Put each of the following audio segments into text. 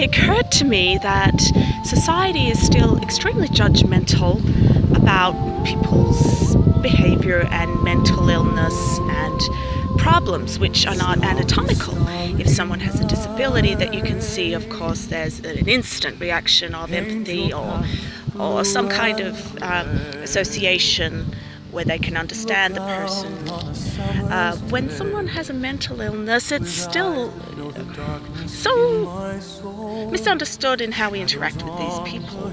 suddenly occurred to me that society is still extremely judgmental about people's behavior and mental illness and problems which are not anatomical. If someone has a disability that you can see, of course, there's an instant reaction of empathy or some kind of association where they can understand the person. When someone has a mental illness, it's still so misunderstood in how we interact with these people.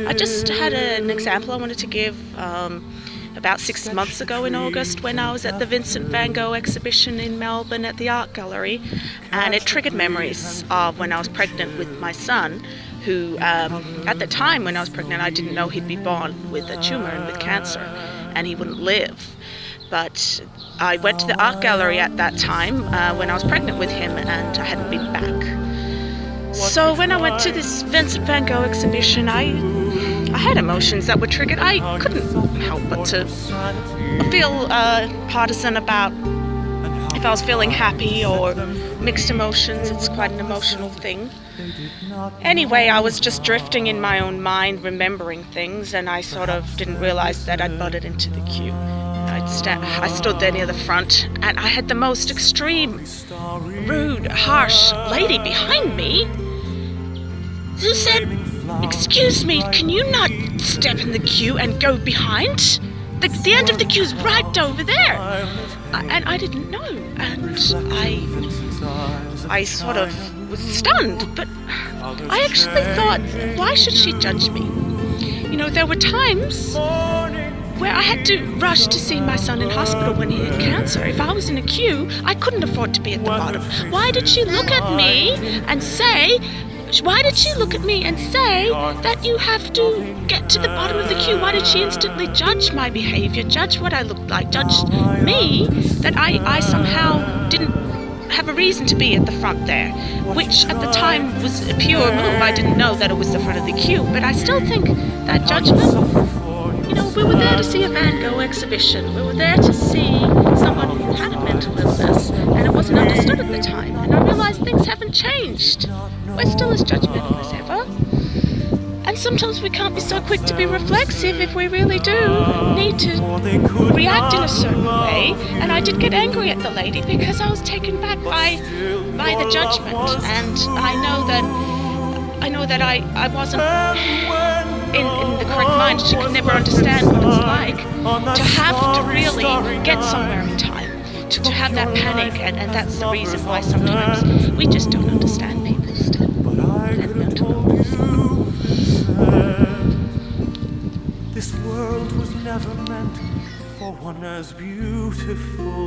I just had an example I wanted to give about 6 months ago in August when I was at the Vincent van Gogh exhibition in Melbourne at the Art Gallery, and it triggered memories of when I was pregnant with my son, who at the time when I was pregnant I didn't know he'd be born with a tumour and with cancer and he wouldn't live. But I went to the art gallery at that time when I was pregnant with him, and I hadn't been back. So when I went to this Vincent van Gogh exhibition, I had emotions that were triggered. I couldn't help but to feel partisan about if I was feeling happy or mixed emotions. It's quite an emotional thing. Anyway, I was just drifting in my own mind, remembering things, and I sort of didn't realize that I'd butted into the queue. I stood there near the front, and I had the most extreme, rude, harsh lady behind me who said, "Excuse me, can you not step in the queue and go behind? The end of the queue's right over there." And I didn't know, and I sort of was stunned, but I actually thought, why should she judge me? You know, there were times where I had to rush to see my son in hospital when he had cancer. If I was in a queue, I couldn't afford to be at the bottom. Why did she look at me and say that you have to get to the bottom of the queue? Why did she instantly judge my behavior, judge what I looked like, judge me, that I somehow didn't have a reason to be at the front there, which at the time was a pure move. I didn't know that it was the front of the queue, but I still think that judgment, you know, we were there to see a Van Gogh exhibition. We were there to see someone who had a mental illness, and it wasn't understood at the time. And I realized things haven't changed. We're still as judgmental as ever. And sometimes we can't be so quick to be reflexive if we really do need to react in a certain way. And I did get angry at the lady because I was taken back by the judgment. And I know that I wasn't in the correct mind. She could never understand what it's like to have to really get somewhere in time, to have that panic, and that's the reason why sometimes we just don't understand people still and mental illness. This world was never meant for one as beautiful